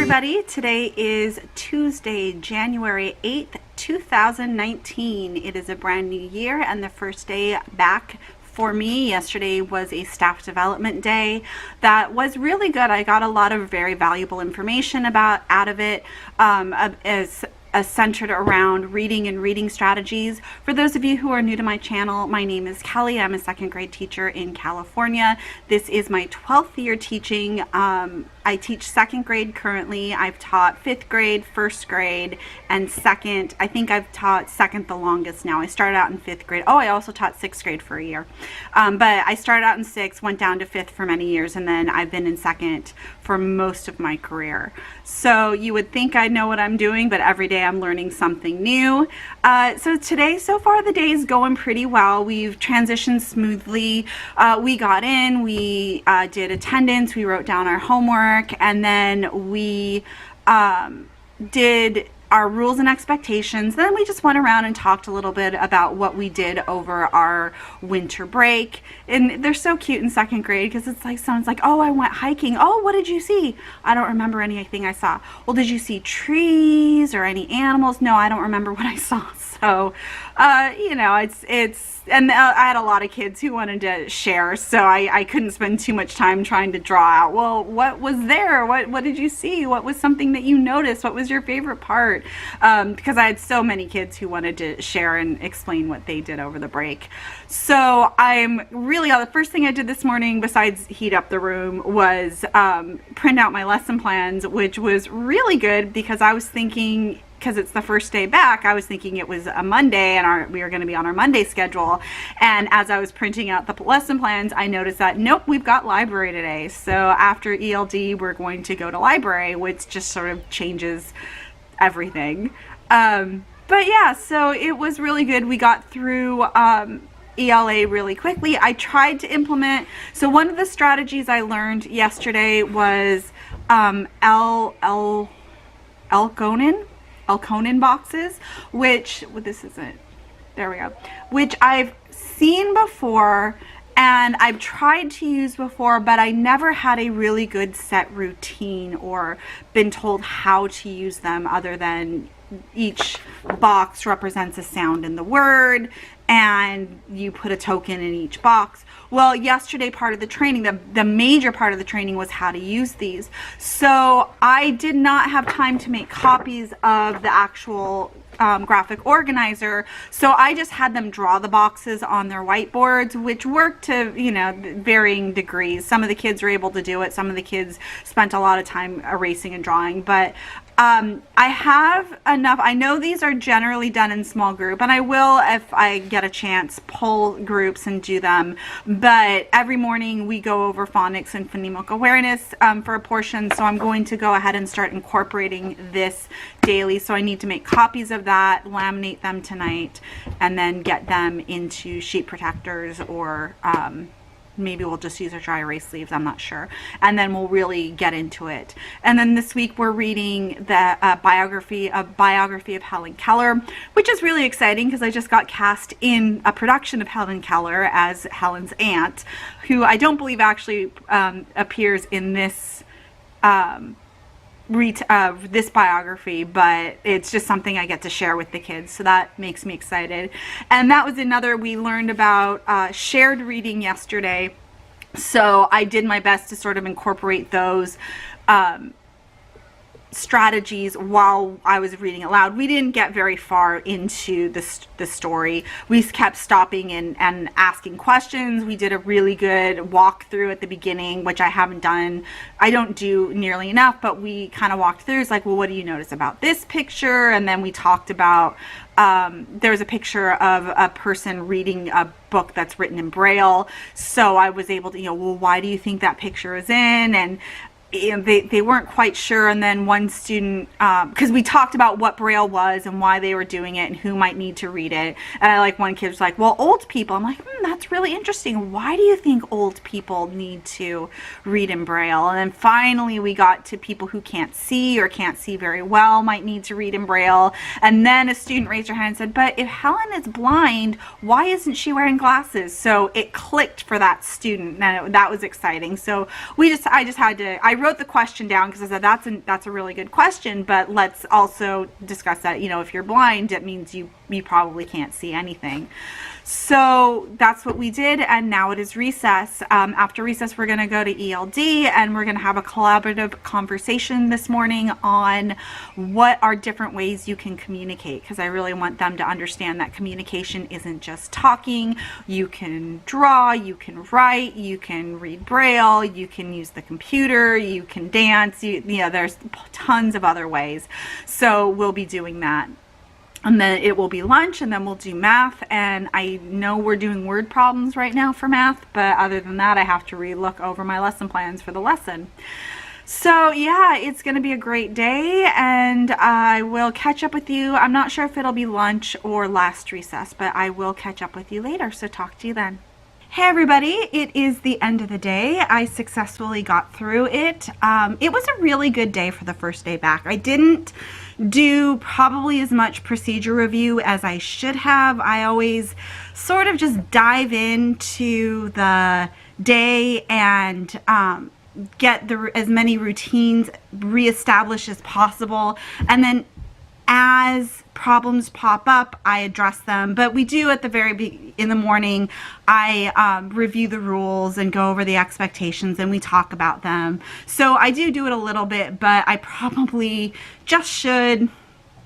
everybody. Today is Tuesday, January 8th, 2019. It is a brand new year and the first day back for me. Yesterday was a staff development day that was really good. I got a lot of very valuable information out of it, as centered around reading and reading strategies. For those of you who are new to my channel, my name is Kelly. I'm a second grade teacher in California. This is my 12th year teaching. I teach second grade currently. I've taught fifth grade, first grade, and second. I think I've taught second the longest now. I started out in fifth grade. Oh, I also taught sixth grade for a year. But I started out in sixth, went down to fifth for many years, and then I've been in second for most of my career. So you would think I know what I'm doing, but every day I'm learning something new. So today, so far the day is going pretty well. We've transitioned smoothly. We got in, we did attendance, we wrote down our homework, and then we did our rules and expectations. Then we just went around and talked a little bit about what we did over our winter break. And they're so cute in second grade because it's like someone's like, oh, I went hiking. Oh, what did you see? I don't remember anything I saw. Well, did you see trees or any animals? No, I don't remember what I saw. So, you know, and I had a lot of kids who wanted to share, so I couldn't spend too much time trying to draw out, well, what was there? What did you see? What was something that you noticed? What was your favorite part? Because I had so many kids who wanted to share and explain what they did over the break. So the first thing I did this morning, besides heat up the room, was print out my lesson plans, which was really good because I was thinking, because it's the first day back, I was thinking it was a Monday and we were going to be on our Monday schedule. And as I was printing out the lesson plans, I noticed that, nope, we've got library today. So after ELD, we're going to go to library, which just sort of changes everything. But yeah, so it was really good. We got through ELA really quickly. I tried to implement, so one of the strategies I learned yesterday was Elkonin boxes, which I've seen before and I've tried to use before, but I never had a really good set routine or been told how to use them, other than each box represents a sound in the word and you put a token in each box. Well, yesterday, part of the training, the major part of the training was how to use these. So I did not have time to make copies of the actual graphic organizer. So I just had them draw the boxes on their whiteboards, which worked to, you know, varying degrees. Some of the kids were able to do it. Some of the kids spent a lot of time erasing and drawing, but I have enough. I know these are generally done in small group, and I will, if I get a chance, pull groups and do them. But every morning we go over phonics and phonemic awareness for a portion, so I'm going to go ahead and start incorporating this daily. So I need to make copies of that, laminate them tonight, and then get them into sheet protectors, or maybe we'll just use our dry erase sleeves, I'm not sure. And then we'll really get into it. And then this week we're reading the biography of Helen Keller, which is really exciting because I just got cast in a production of Helen Keller as Helen's aunt, who I don't believe actually appears in this this biography, but it's just something I get to share with the kids, so that makes me excited. And that was another, we learned about shared reading yesterday, so I did my best to sort of incorporate those strategies while I was reading aloud. We didn't get very far into the story. We kept stopping and asking questions. We did a really good walkthrough at the beginning, which I haven't done. I don't do nearly enough, but we kind of walked through. It's like, well, what do you notice about this picture? And then we talked about, there's a picture of a person reading a book that's written in Braille. So I was able to, you know, well, why do you think that picture is in? And they weren't quite sure. And then one student, because we talked about what Braille was and why they were doing it and who might need to read it, and one kid was like, well, old people. I'm like, that's really interesting. Why do you think old people need to read in Braille? And then finally we got to people who can't see or can't see very well might need to read in Braille. And then a student raised her hand and said, but if Helen is blind, why isn't she wearing glasses? So it clicked for that student, and that was exciting. So I wrote the question down because I said that's a really good question, but let's also discuss that, you know, if you're blind, it means you probably can't see anything. So that's what we did, and now it is recess. After recess, we're going to go to ELD, and we're going to have a collaborative conversation this morning on what are different ways you can communicate, because I really want them to understand that communication isn't just talking. You can draw, you can write, you can read Braille, you can use the computer, you can dance, you know, there's tons of other ways. So we'll be doing that. And then it will be lunch, and then we'll do math. And I know we're doing word problems right now for math, but other than that, I have to re-look over my lesson plans for the lesson. So yeah, it's going to be a great day, and I will catch up with you. I'm not sure if it'll be lunch or last recess, but I will catch up with you later. So talk to you then. Hey everybody, it is the end of the day. I successfully got through it. It was a really good day for the first day back. I didn't do probably as much procedure review as I should have. I always sort of just dive into the day and get as many routines reestablished as possible, and then as problems pop up, I address them. But we do at the in the morning, I review the rules and go over the expectations, and we talk about them. So I do it a little bit, but I probably just should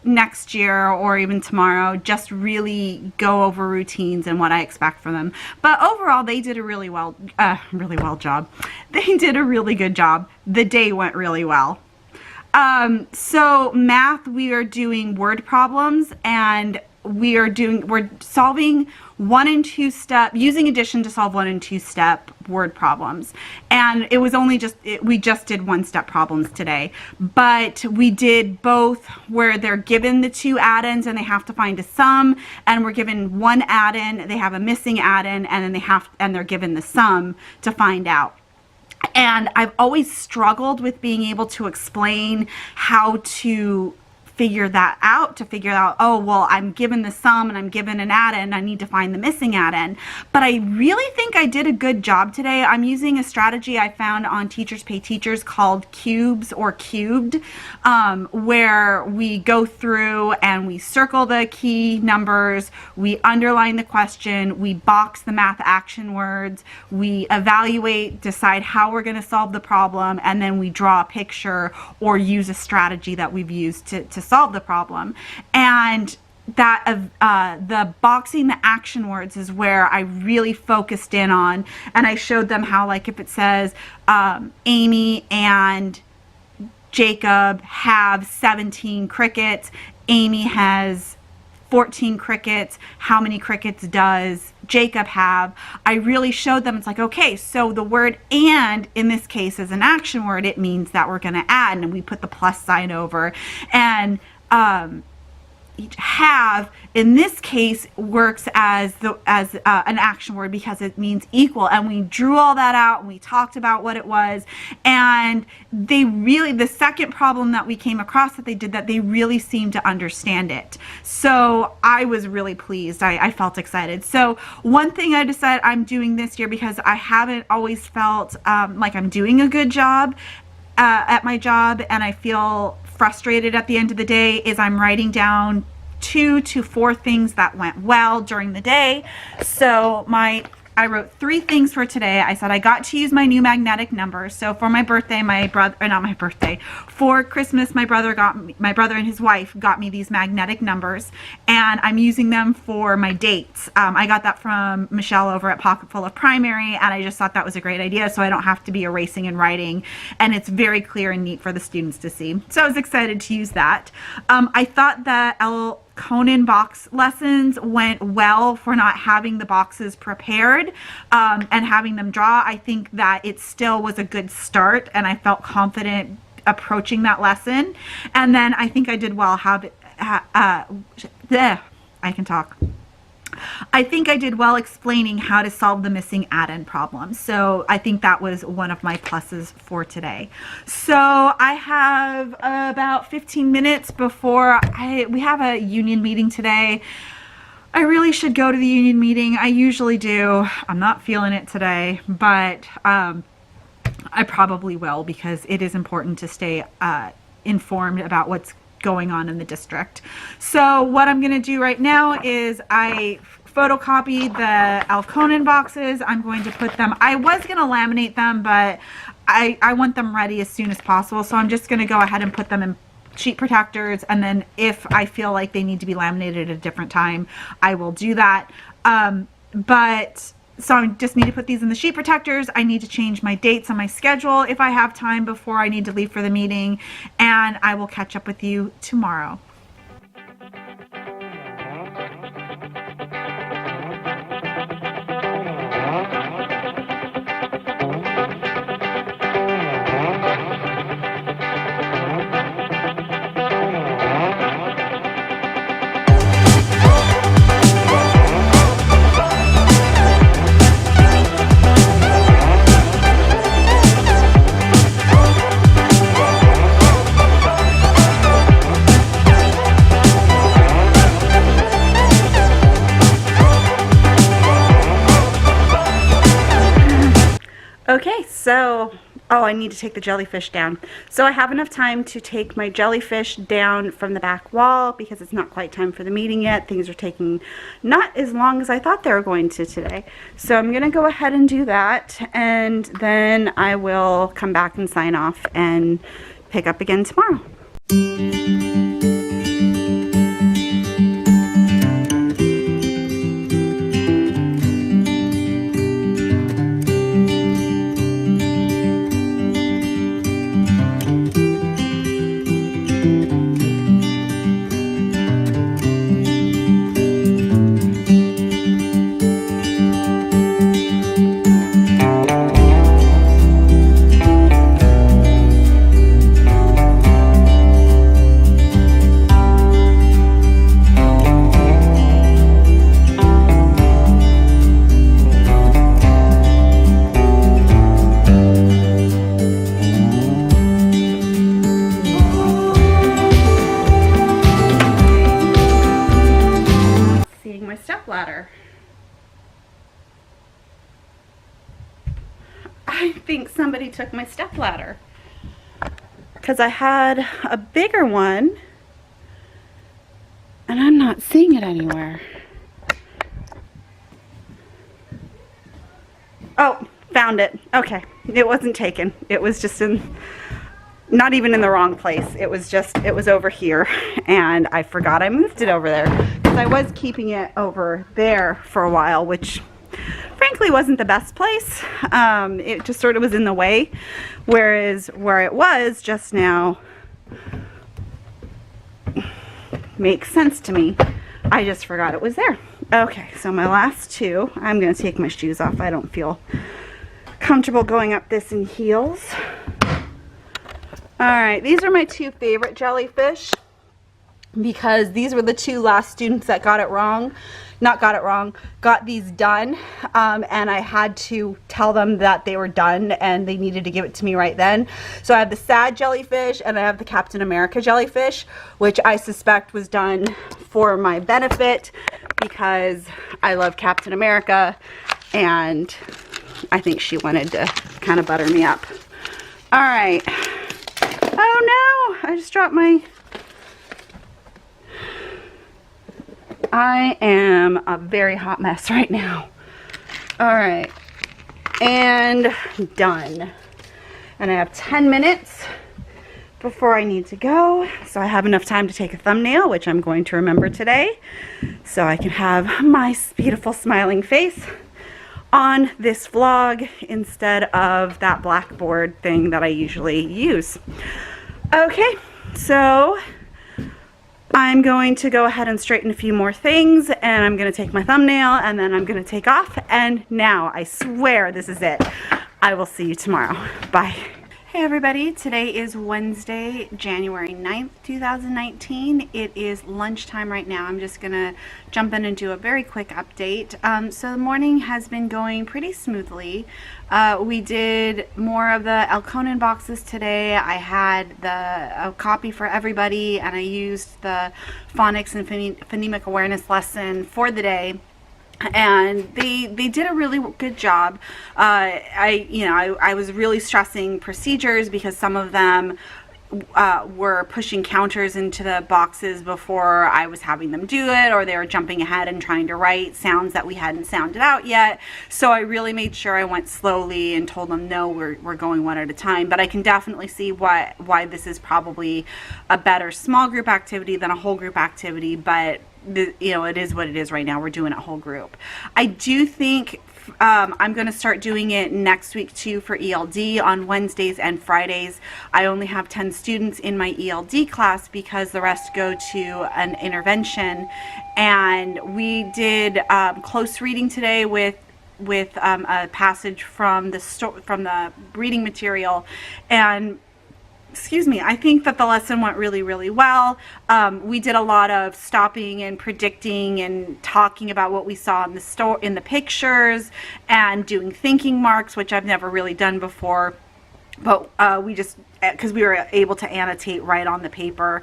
next year or even tomorrow just really go over routines and what I expect from them. But overall, they did a really well job. They did a really good job. The day went really well. So math, we are doing word problems, and we're solving 1 and 2 step, using addition to solve 1 and 2 step word problems. And it was only we just did 1 step problems today, but we did both where they're given the 2 add-ins and they have to find a sum, and we're given 1 add-in, they have a missing add-in, and then they're given the sum to find out. And I've always struggled with being able to explain how to figure out, oh, well, I'm given the sum and I'm given an add-in, I need to find the missing add-in. But I really think I did a good job today. I'm using a strategy I found on Teachers Pay Teachers called cubes or cubed, where we go through and we circle the key numbers, we underline the question, we box the math action words, we evaluate, decide how we're going to solve the problem, and then we draw a picture or use a strategy that we've used to solve the problem. And that the boxing the action words is where I really focused in on, and I showed them how, like, if it says Amy and Jacob have 17 crickets, Amy has 14 crickets, how many crickets does Jacob have? I really showed them, it's like, okay, so the word and in this case is an action word. It means that we're going to add, and we put the plus sign over. And have in this case works as an action word because it means equal, and we drew all that out and we talked about what it was. And the second problem that we came across that they did, that they really seemed to understand it. So I was really pleased. I felt excited. So one thing I decided I'm doing this year, because I haven't always felt like I'm doing a good job at my job, and I feel frustrated at the end of the day, is I'm writing down 2 to 4 things that went well during the day. So I wrote 3 things for today. I said I got to use my new magnetic numbers. So for my birthday, for Christmas, my brother and his wife got me these magnetic numbers, and I'm using them for my dates. I got that from Michelle over at Pocketful of Primary, and I just thought that was a great idea, so I don't have to be erasing and writing, and it's very clear and neat for the students to see. So I was excited to use that. I thought that Conan box lessons went well for not having the boxes prepared and having them draw. I think that it still was a good start, and I felt confident approaching that lesson. And then I think I did well I think I did well explaining how to solve the missing add-in problem. So I think that was one of my pluses for today. So I have about 15 minutes before we have a union meeting today. I really should go to the union meeting. I usually do. I'm not feeling it today, but I probably will, because it is important to stay informed about what's going on in the district. So what I'm going to do right now is I photocopied the Alconin boxes. I'm going to put them, I was going to laminate them, but I want them ready as soon as possible. So I'm just going to go ahead and put them in sheet protectors, and then if I feel like they need to be laminated at a different time, I will do that. So I just need to put these in the sheet protectors. I need to change my dates on my schedule if I have time before I need to leave for the meeting, and I will catch up with you tomorrow. Okay, so, oh, I need to take the jellyfish down. So I have enough time to take my jellyfish down from the back wall because it's not quite time for the meeting yet. Things are taking not as long as I thought they were going to today. So I'm going to go ahead and do that, and then I will come back and sign off and pick up again tomorrow. Ladder. I think somebody took my step ladder because I had a bigger one and I'm not seeing it anywhere. Oh, found it. Okay, it wasn't taken. It was just not even in the wrong place. It was over here, and I forgot I moved it over there because I was keeping it over there for a while, which frankly wasn't the best place. It just sort of was in the way, whereas where it was just now makes sense to me. I just forgot it was there. Okay, so my last two, I'm going to take my shoes off. I don't feel comfortable going up this in heels. Alright, these are my two favorite jellyfish because these were the two last students that got it wrong. Not got it wrong, got these done, and I had to tell them that they were done and they needed to give it to me right then. So I have the sad jellyfish and I have the Captain America jellyfish, which I suspect was done for my benefit because I love Captain America and I think she wanted to kind of butter me up. Alright. Oh no, I just dropped my... I am a very hot mess right now. Alright, and done. And I have 10 minutes before I need to go, so I have enough time to take a thumbnail, which I'm going to remember today, so I can have my beautiful smiling face on this vlog instead of that blackboard thing that I usually use. Okay, so I'm going to go ahead and straighten a few more things, and I'm going to take my thumbnail, and then I'm going to take off, and now I swear this is it. I will see you tomorrow. Bye. Hey everybody, today is Wednesday, January 9th, 2019. It is lunchtime right now. I'm just gonna jump in and do a very quick update. So the morning has been going pretty smoothly. We did more of the Alconin boxes today. I had a copy for everybody, and I used the phonics and phonemic awareness lesson for the day. and they did a really good job. I was really stressing procedures because some of them were pushing counters into the boxes before I was having them do it, or they were jumping ahead and trying to write sounds that we hadn't sounded out yet. So I really made sure I went slowly and told them, no, we're going one at a time. But I can definitely see why this is probably a better small group activity than a whole group activity, but it is what it is right now. We're doing a whole group. I do think I'm going to start doing it next week too for ELD on Wednesdays and Fridays. I only have 10 students in my ELD class because the rest go to an intervention. And we did close reading today with a passage from the reading material, and excuse me, I think that the lesson went really, really well. We did a lot of stopping and predicting and talking about what we saw in the pictures, and doing thinking marks, which I've never really done before. But because we were able to annotate right on the paper.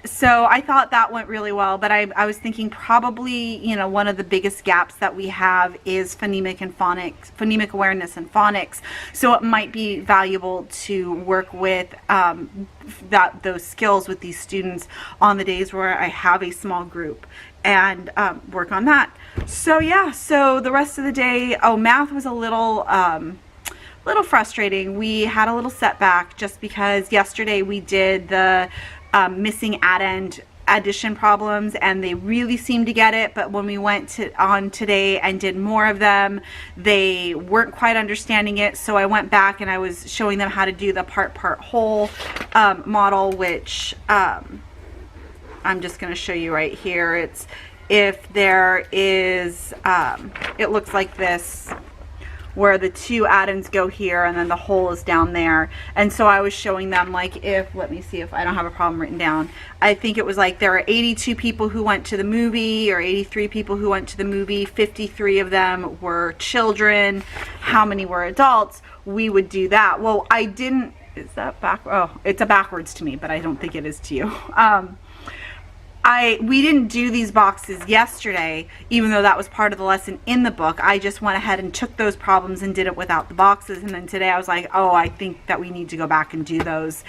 So I thought that went really well, but I was thinking probably, one of the biggest gaps that we have is phonemic awareness and phonics. So it might be valuable to work with those skills with these students on the days where I have a small group, and work on that. So yeah, so the rest of the day, math was a little frustrating. We had a little setback just because yesterday we did the missing add-end addition problems, and they really seemed to get it, but when we went on today and did more of them, they weren't quite understanding it. So I went back and I was showing them how to do the part whole model, which I'm just going to show you right here. It's if there is it looks like this, where the two add-ins go here and then the hole is down there. And so I was showing them, like, let me see if I don't have a problem written down. I think it was like there are 82 people who went to the movie, or 83 people who went to the movie. 53 of them were children. How many were adults? We would do that. Well, I didn't, is that back? Oh, it's a backwards to me, but I don't think it is to you. We didn't do these boxes yesterday, even though that was part of the lesson in the book. I just went ahead and took those problems and did it without the boxes. And then today I was like, I think that we need to go back and do those.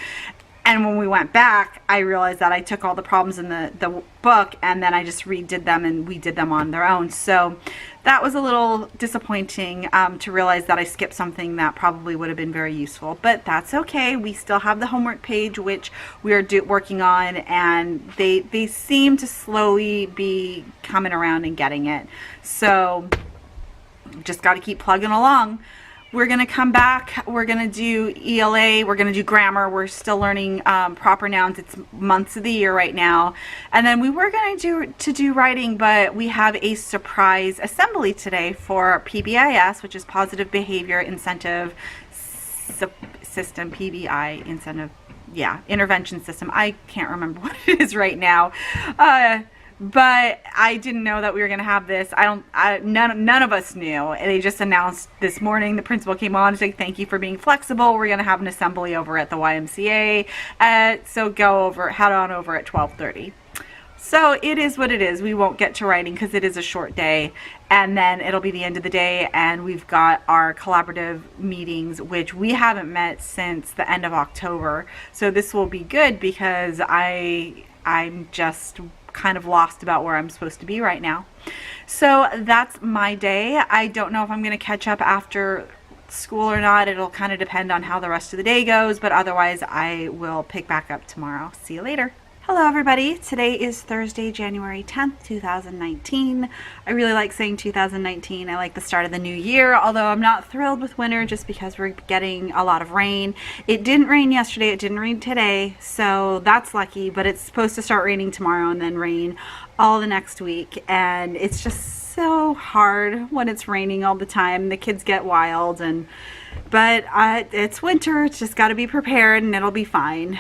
And when we went back, I realized that I took all the problems in the book and then I just redid them, and we did them on their own. So that was a little disappointing to realize that I skipped something that probably would have been very useful. But that's okay. We still have the homework page, which we are working on, and they seem to slowly be coming around and getting it. So just got to keep plugging along. We're going to come back. We're going to do ELA. We're going to do grammar. We're still learning proper nouns. It's months of the year right now. And then we were going to do writing, but we have a surprise assembly today for PBIS, which is Positive Behavior Incentive System, PBI Incentive, Intervention System. I can't remember what it is right now. But I didn't know that we were going to have this. None of us knew. They just announced this morning. The principal came on and said, thank you for being flexible. We're going to have an assembly over at the YMCA. So head on over at 12:30. So it is what it is. We won't get to writing because it is a short day. And then it'll be the end of the day. And we've got our collaborative meetings, which we haven't met since the end of October. So this will be good because I'm just kind of lost about where I'm supposed to be right now. So that's my day. I don't know if I'm going to catch up after school or not. It'll kind of depend on how the rest of the day goes, but otherwise I will pick back up tomorrow. See you later. Hello everybody. Today is Thursday, January 10th, 2019. I really like saying 2019. I like the start of the new year, although I'm not thrilled with winter just because we're getting a lot of rain. It didn't rain yesterday, it didn't rain today, so that's lucky, but it's supposed to start raining tomorrow and then rain all the next week, and it's just so hard when it's raining all the time. The kids get wild, but it's winter. It's just got to be prepared and it'll be fine.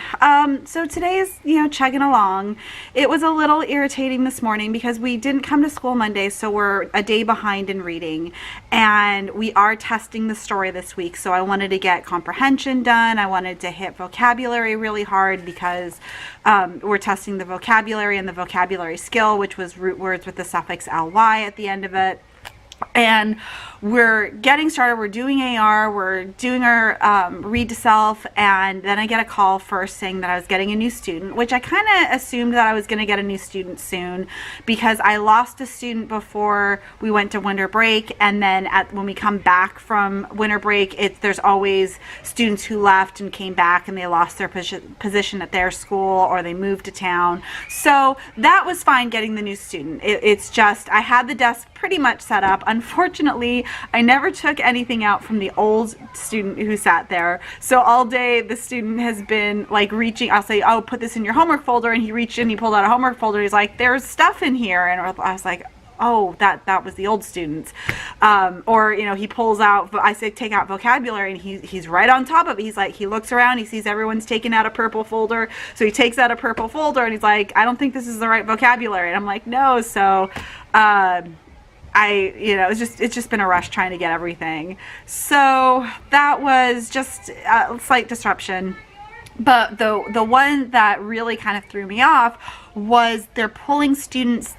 So today is, chugging along. It was a little irritating this morning because we didn't come to school Monday, so we're a day behind in reading, and we are testing the story this week. So I wanted to get comprehension done. I wanted to hit vocabulary really hard because we're testing the vocabulary and the vocabulary skill, which was root words with the suffix ly at the end of it. And we're getting started. We're doing AR, we're doing our read to self, and then I get a call first saying that I was getting a new student, which I kind of assumed that I was going to get a new student soon because I lost a student before we went to winter break, and then when we come back from winter break, there's always students who left and came back and they lost their position at their school or they moved to town. So that was fine getting the new student. It's just I had the desk pretty much set up. Unfortunately, I never took anything out from the old student who sat there. So all day the student has been like reaching, I'll say, oh, put this in your homework folder. And he reached in, he pulled out a homework folder. He's like, there's stuff in here. And I was like, oh, that was the old students. Or, you know, he pulls out, I say, take out vocabulary, and he's right on top of it. He's like, he looks around, he sees everyone's taking out a purple folder. So he takes out a purple folder and he's like, I don't think this is the right vocabulary. And I'm like, no. So, it's just been a rush trying to get everything. So that was just a slight disruption. But the one that really kind of threw me off was they're pulling students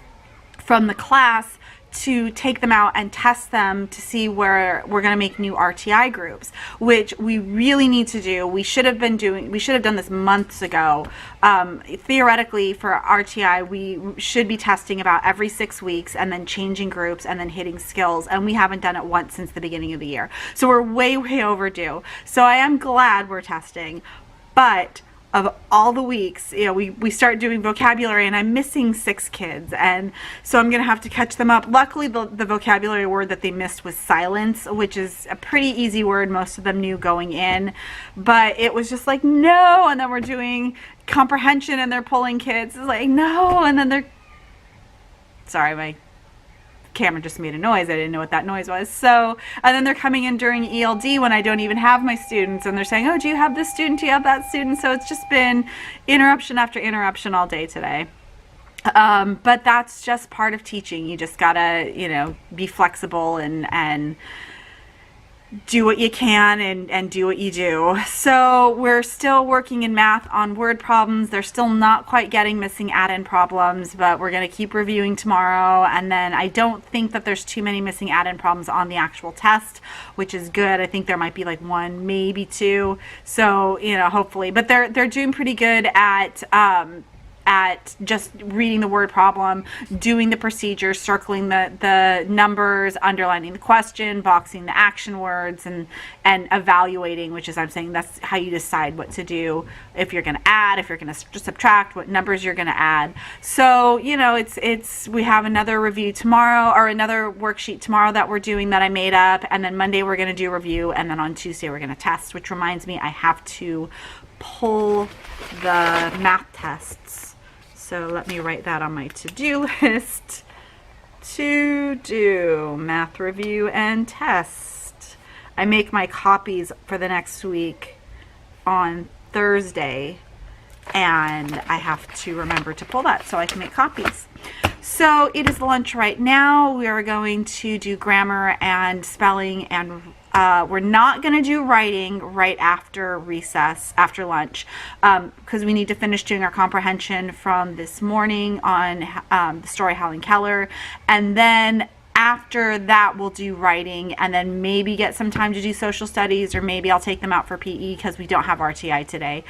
from the class to take them out and test them to see where we're going to make new RTI groups, which we really need to do. We should have done this months ago. Theoretically, for RTI, we should be testing about every 6 weeks and then changing groups and then hitting skills, and we haven't done it once since the beginning of the year. So we're way overdue. So I am glad we're testing, but of all the weeks, you know, we start doing vocabulary and I'm missing 6 kids, and so I'm gonna have to catch them up. Luckily the vocabulary word that they missed was silence, which is a pretty easy word most of them knew going in, but it was just like no. And then we're doing comprehension and they're pulling kids, it's like no. And then sorry, my camera just made a noise. I didn't know what that noise was. So, and then they're coming in during ELD when I don't even have my students, and they're saying, oh, do you have this student? Do you have that student? So it's just been interruption after interruption all day today. But that's just part of teaching. You just gotta, you know, be flexible and do what you can and do what you do. So we're still working in math on word problems. They're still not quite getting missing add-in problems, but we're going to keep reviewing tomorrow. And then I don't think that there's too many missing add-in problems on the actual test, which is good. I think there might be like 1, maybe 2. So, you know, hopefully, but they're doing pretty good at just reading the word problem, doing the procedure, circling the numbers, underlining the question, boxing the action words, and evaluating, which is, I'm saying that's how you decide what to do, if you're going to add, if you're going to subtract, what numbers you're going to add. So, you know, we have another review tomorrow, or another worksheet tomorrow that we're doing that I made up, and then Monday we're going to do a review, and then on Tuesday we're going to test, which reminds me I have to pull the math tests. So let me write that on my to-do list. To do math review and test. I make my copies for the next week on Thursday, and I have to remember to pull that so I can make copies. So it is lunch right now. We are going to do grammar and spelling, and we're not going to do writing right after recess, after lunch, because we need to finish doing our comprehension from this morning on the story Helen Keller, and then after that we'll do writing, and then maybe get some time to do social studies, or maybe I'll take them out for PE because we don't have RTI today.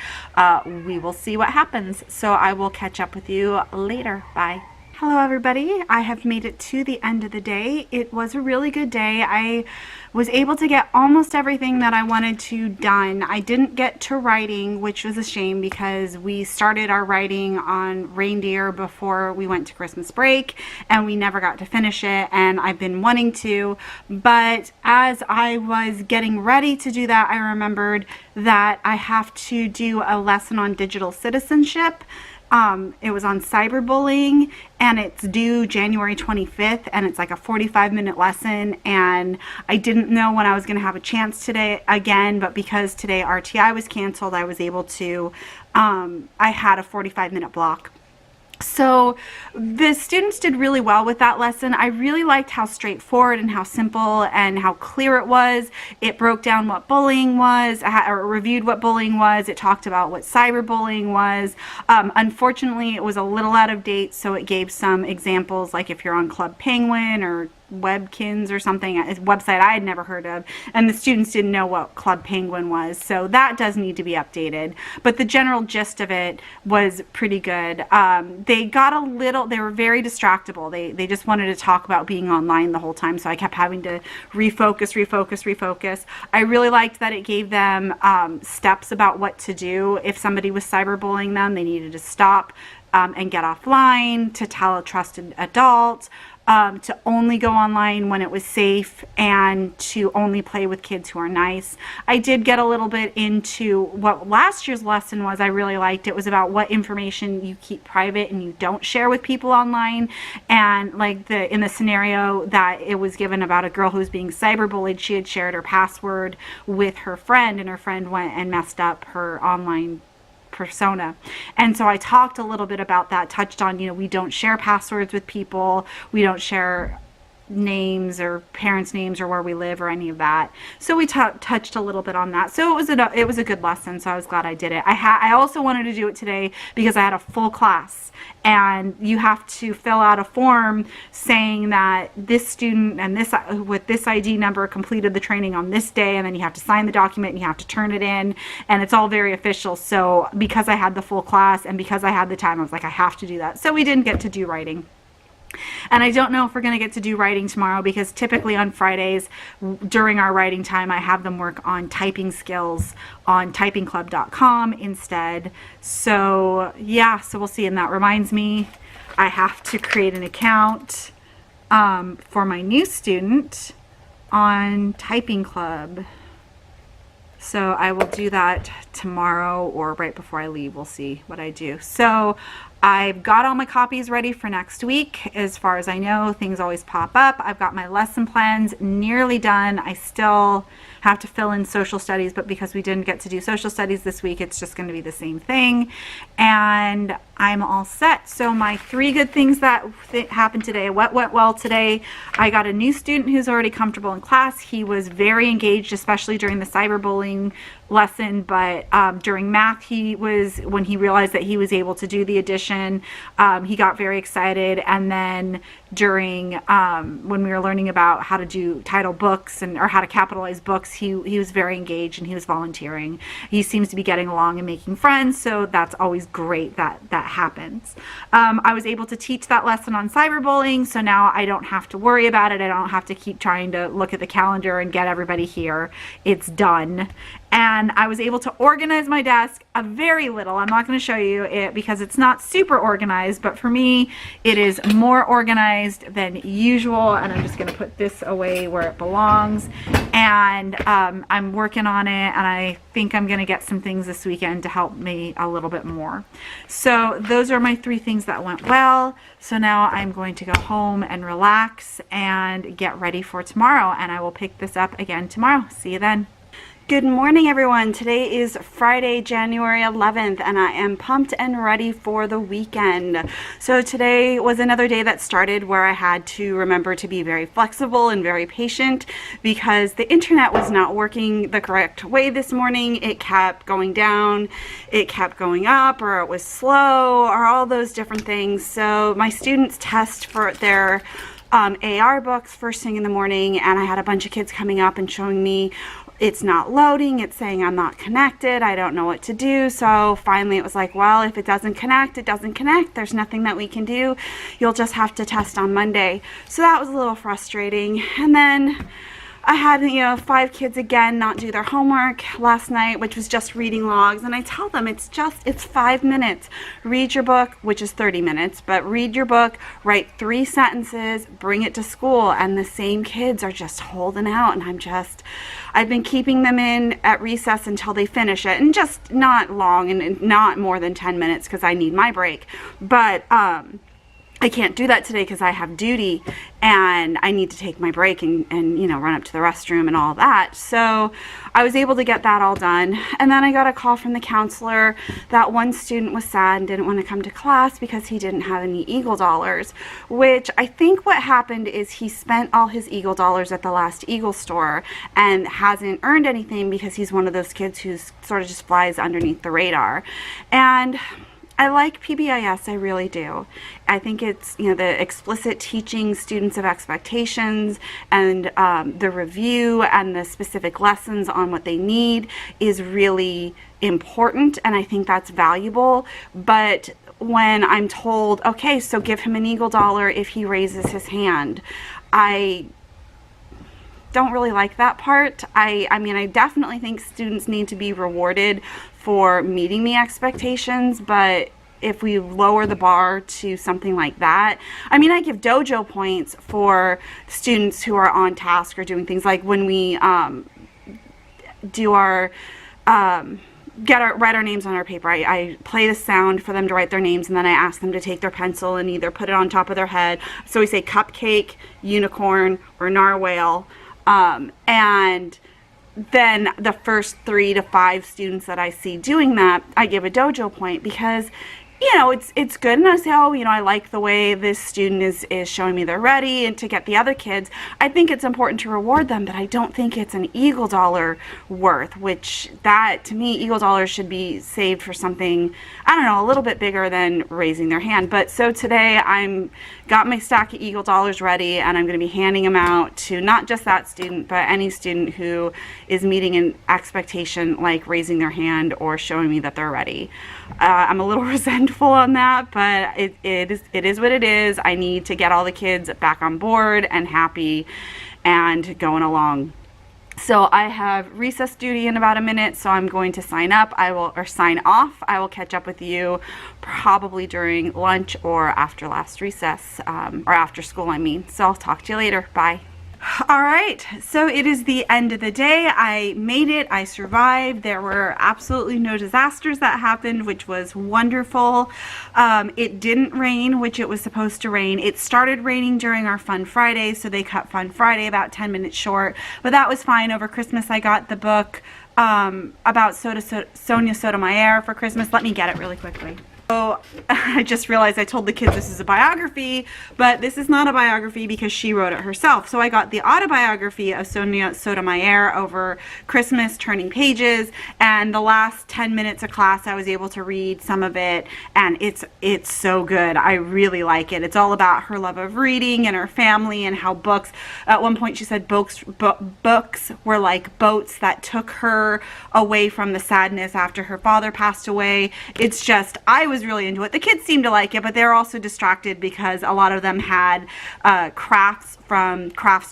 We will see what happens. So I will catch up with you later. Bye. Hello everybody, I have made it to the end of the day. It was a really good day. I was able to get almost everything that I wanted to done. I didn't get to writing, which was a shame because we started our writing on reindeer before we went to Christmas break and we never got to finish it, and I've been wanting to, but as I was getting ready to do that, I remembered that I have to do a lesson on digital citizenship. It was on cyberbullying, and it's due January 25th, and it's like a 45-minute lesson, and I didn't know when I was going to have a chance today again, but because today RTI was canceled, I was able to, I had a 45-minute block. So the students did really well with that lesson. I really liked how straightforward and how simple and how clear it was. It broke down what bullying was, or reviewed what bullying was. It talked about what cyberbullying was. Unfortunately, it was a little out of date, so it gave some examples, like if you're on Club Penguin or Webkins or something, a website I had never heard of, and the students didn't know what Club Penguin was, so that does need to be updated. But the general gist of it was pretty good. They were very distractible. They just wanted to talk about being online the whole time, so I kept having to refocus. I really liked that it gave them steps about what to do if somebody was cyberbullying them. They needed to stop and get offline, to tell a trusted adult, to only go online when it was safe, and to only play with kids who are nice. I did get a little bit into what last year's lesson was. I really liked it. It was about what information you keep private and you don't share with people online. And like in the scenario that it was given about a girl who was being cyberbullied, she had shared her password with her friend, and her friend went and messed up her online persona. And so I talked a little bit about that, touched on, we don't share passwords with people, we don't share names or parents' names or where we live or any of that. So we touched a little bit on that. So it was a good lesson, so I was glad I did it. I also wanted to do it today because I had a full class, and you have to fill out a form saying that this student and this with this ID number completed the training on this day, and then you have to sign the document and you have to turn it in, and it's all very official. So because I had the full class and because I had the time, I was like, I have to do that. So we didn't get to do writing. And I don't know if we're going to get to do writing tomorrow, because typically on Fridays during our writing time, I have them work on typing skills on typingclub.com instead. So yeah, so we'll see. And that reminds me, I have to create an account for my new student on Typing Club. So I will do that tomorrow or right before I leave. We'll see what I do. So I've got all my copies ready for next week. As far as I know, things always pop up. I've got my lesson plans nearly done. I still have to fill in social studies, but because we didn't get to do social studies this week, it's just going to be the same thing. And I'm all set. So my 3 good things that happened today. What went well today? I got a new student who's already comfortable in class. He was very engaged, especially during the cyberbullying lesson, but during math, when he realized that he was able to do the addition, he got very excited. And then during when we were learning about how to do title books or how to capitalize books, he was very engaged and he was volunteering. He seems to be getting along and making friends, so that's always great that happens. I was able to teach that lesson on cyberbullying, so now I don't have to worry about it. I don't have to keep trying to look at the calendar and get everybody here. It's done. And I was able to organize my desk a very little. I'm not going to show you it because it's not super organized, but for me, it is more organized than usual. And I'm just going to put this away where it belongs. And I'm working on it, and I think I'm going to get some things this weekend to help me a little bit more. So those are my 3 things that went well. So now I'm going to go home and relax and get ready for tomorrow. And I will pick this up again tomorrow. See you then. Good morning, everyone. Today is Friday, January 11th, and I am pumped and ready for the weekend. So today was another day that started where I had to remember to be very flexible and very patient because the internet was not working the correct way this morning. It kept going down, it kept going up, or it was slow, or all those different things. So my students test for their AR books first thing in the morning, and I had a bunch of kids coming up and showing me it's not loading, it's saying I'm not connected, I don't know what to do. So finally it was like, well, if it doesn't connect, it doesn't connect. There's nothing that we can do. You'll just have to test on Monday. So that was a little frustrating. And then I had, 5 kids again not do their homework last night, which was just reading logs. And I tell them it's 5 minutes. Read your book, which is 30 minutes, but read your book, write 3 sentences, bring it to school. And the same kids are just holding out. And I've been keeping them in at recess until they finish it. And just not long and not more than 10 minutes because I need my break. But, I can't do that today because I have duty and I need to take my break and run up to the restroom and all that. So I was able to get that all done. And then I got a call from the counselor that one student was sad and didn't want to come to class because he didn't have any Eagle dollars, which I think what happened is he spent all his Eagle dollars at the last Eagle store and hasn't earned anything because he's one of those kids who sort of just flies underneath the radar. And I like PBIS, I really do. I think it's, you know, the explicit teaching students of expectations and the review and the specific lessons on what they need is really important, and I think that's valuable. But when I'm told, okay, so give him an Eagle Dollar if he raises his hand, I don't really like that part. I mean, I definitely think students need to be rewarded for meeting the expectations, but if we lower the bar to something like that, I mean, I give dojo points for students who are on task or doing things like when we do our write our names on our paper. I play the sound for them to write their names, and then I ask them to take their pencil and either put it on top of their head. So we say cupcake, unicorn, or narwhal. And then the first 3 to 5 students that I see doing that, I give a dojo point, because you know, it's good, and I say, oh, you know, I like the way this student is showing me they're ready, and to get the other kids, I think it's important to reward them, but I don't think it's an Eagle Dollar worth, which that, to me, Eagle Dollars should be saved for something, I don't know, a little bit bigger than raising their hand. But so today I'm got my stack of Eagle Dollars ready, and I'm going to be handing them out to not just that student, but any student who is meeting an expectation like raising their hand or showing me that they're ready. I'm a little resentful on that, but it is what it is. I need to get all the kids back on board and happy and going along. So I have recess duty in about a minute, so I'm going to sign up. Sign off. I will catch up with you probably during lunch or after last recess, or after school, I mean. So I'll talk to you later. Bye. All right, so it is the end of the day. I made it. I survived. There were absolutely no disasters that happened, which was wonderful. It didn't rain, which it was supposed to rain. It started raining during our Fun Friday, so they cut Fun Friday about 10 minutes short, but that was fine. Over Christmas, I got the book about Sonia Sotomayor for Christmas. Let me get it really quickly. So I just realized I told the kids this is a biography, but this is not a biography because she wrote it herself. So I got the autobiography of Sonia Sotomayor over Christmas, turning pages, and the last 10 minutes of class I was able to read some of it, and it's so good. I really like it. It's all about her love of reading and her family and how books, at one point she said books were like boats that took her away from the sadness after her father passed away. It's just, I was really into it. The kids seemed to like it, but they're also distracted because a lot of them had crafts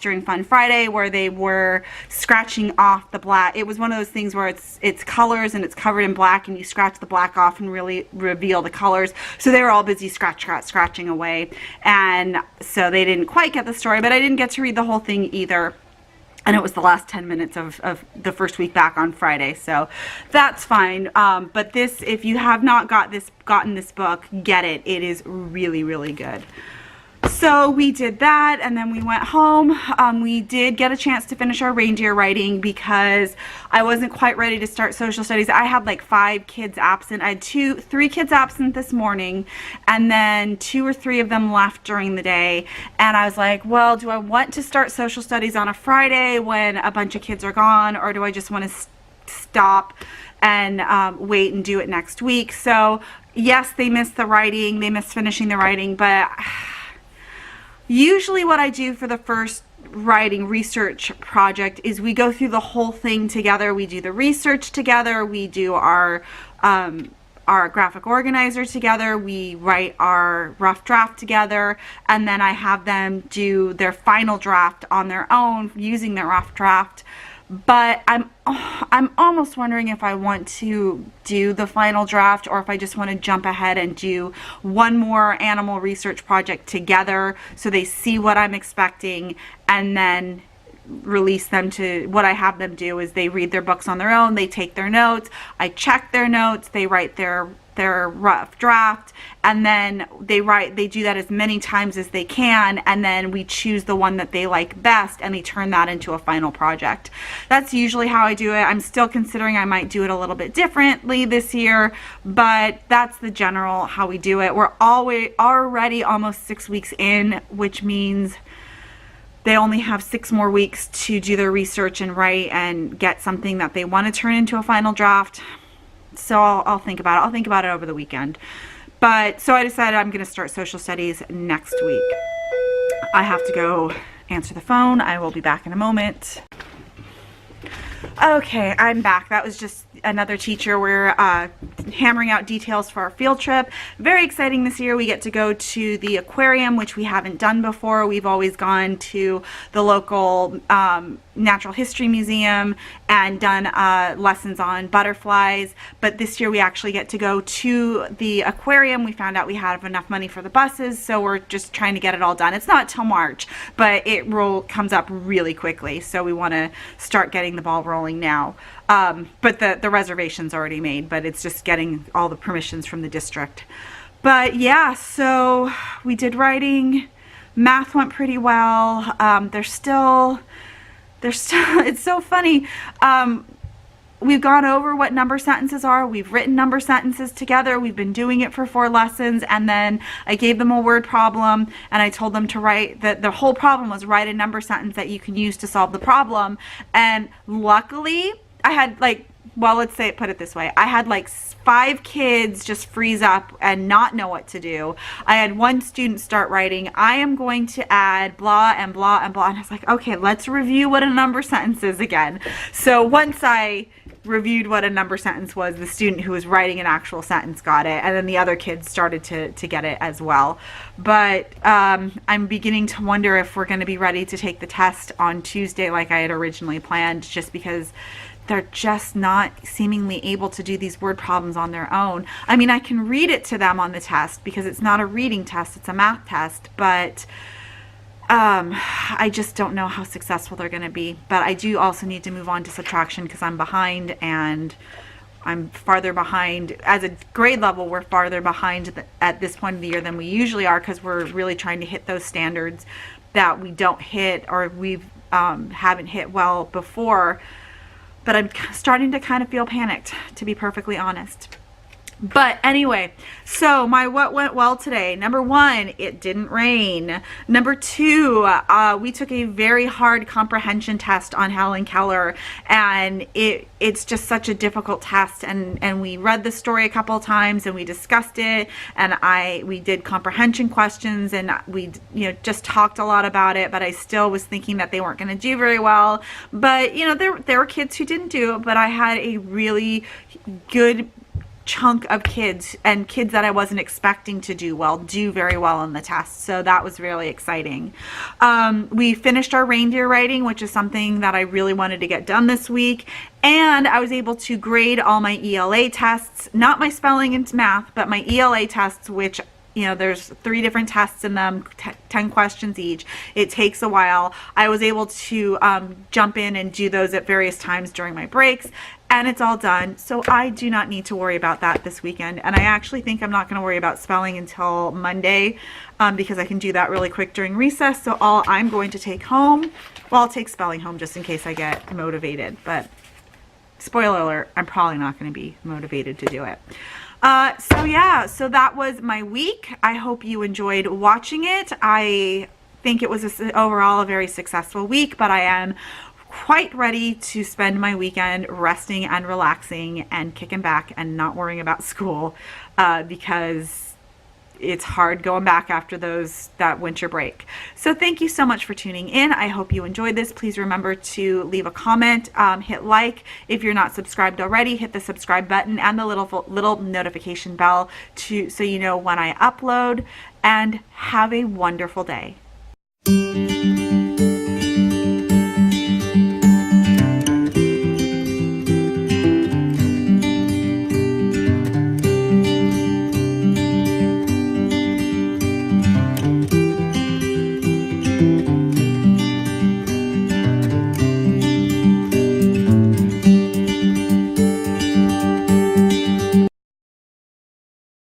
during Fun Friday where they were scratching off the black. It was one of those things where it's colors and it's covered in black, and you scratch the black off and really reveal the colors. So they were all busy scratching away, and so they didn't quite get the story, but I didn't get to read the whole thing either. And it was the last 10 minutes of the first week back on Friday, so that's fine. But this, if you have not gotten this book, get it. It is really, really good. So we did that, and then we went home. We did get a chance to finish our reindeer writing because I wasn't quite ready to start social studies. I had like 5 kids absent. I had 3 kids absent this morning, and then 2 or 3 of them left during the day. And I was like, well, do I want to start social studies on a Friday when a bunch of kids are gone, or do I just want to stop and wait and do it next week? So yes, they missed the writing. They missed finishing the writing, but usually what I do for the first writing research project is we go through the whole thing together. We do the research together. We do our graphic organizer together. We write our rough draft together, and then I have them do their final draft on their own using their rough draft. But I'm almost wondering if I want to do the final draft, or if I just want to jump ahead and do one more animal research project together so they see what I'm expecting, and then release them to what I have them do is they read their books on their own, they take their notes, I check their notes, they write their rough draft, and then they do that as many times as they can, and then we choose the one that they like best and they turn that into a final project. That's usually how I do it. I'm still considering I might do it a little bit differently this year, but that's the general how we do it. We're already almost 6 weeks in, which means they only have 6 more weeks to do their research and write and get something that they want to turn into a final draft. So I'll think about it. I'll think about it over the weekend. But so I decided I'm going to start social studies next week. I have to go answer the phone. I will be back in a moment. Okay, I'm back. That was just another teacher. We're hammering out details for our field trip. Very exciting this year. We get to go to the aquarium, which we haven't done before. We've always gone to the local natural history museum and done lessons on butterflies, but this year we actually get to go to the aquarium. We found out we have enough money for the buses, so we're just trying to get it all done. It's not till March, but it comes up really quickly, so we want to start getting the ball rolling now. But the reservation's already made, but it's just getting all the permissions from the district. But yeah, so we did writing. Math went pretty well. There's still, it's so funny. We've gone over what number sentences are. We've written number sentences together. We've been doing it for 4 lessons, and then I gave them a word problem, and I told them to write, the whole problem was write a number sentence that you can use to solve the problem. And luckily, I had well, let's say, put it this way. I had 5 kids just freeze up and not know what to do. I had 1 student start writing, I am going to add blah and blah and blah. And I was like, okay, let's review what a number sentence is again. So once I reviewed what a number sentence was, the student who was writing an actual sentence got it, and then the other kids started to get it as well. But I'm beginning to wonder if we're going to be ready to take the test on Tuesday like I had originally planned, just because they're just not seemingly able to do these word problems on their own. I mean, I can read it to them on the test because it's not a reading test, it's a math test, but I just don't know how successful they're going to be. But I do also need to move on to subtraction because I'm behind, and I'm farther behind. As a grade level, we're farther behind at this point of the year than we usually are, because we're really trying to hit those standards that we don't hit, or we haven't hit well before. But I'm starting to kind of feel panicked, to be perfectly honest. But anyway, so my what went well today. Number 1, it didn't rain. Number 2, we took a very hard comprehension test on Helen Keller, and it's just such a difficult test. And we read the story a couple of times, and we discussed it, and we did comprehension questions, and we just talked a lot about it. But I still was thinking that they weren't going to do very well. But there were kids who didn't do it, but I had a really good chunk of kids, and kids that I wasn't expecting to do well, do very well on the test. So that was really exciting. We finished our reindeer writing, which is something that I really wanted to get done this week. And I was able to grade all my ELA tests, not my spelling and math, but my ELA tests, which there's 3 different tests in them, 10 questions each. It takes a while. I was able to jump in and do those at various times during my breaks, and it's all done. So I do not need to worry about that this weekend. And I actually think I'm not going to worry about spelling until Monday, because I can do that really quick during recess. So all I'm going to take home, well, I'll take spelling home just in case I get motivated. But spoiler alert, I'm probably not going to be motivated to do it. So yeah, so that was my week. I hope you enjoyed watching it. I think it was overall a very successful week, but I am quite ready to spend my weekend resting and relaxing and kicking back and not worrying about school, because it's hard going back after that winter break. So thank you so much for tuning in. I hope you enjoyed this. Please remember to leave a comment, hit like. If you're not subscribed already, hit the subscribe button and the little notification bell so you know when I upload, and have a wonderful day.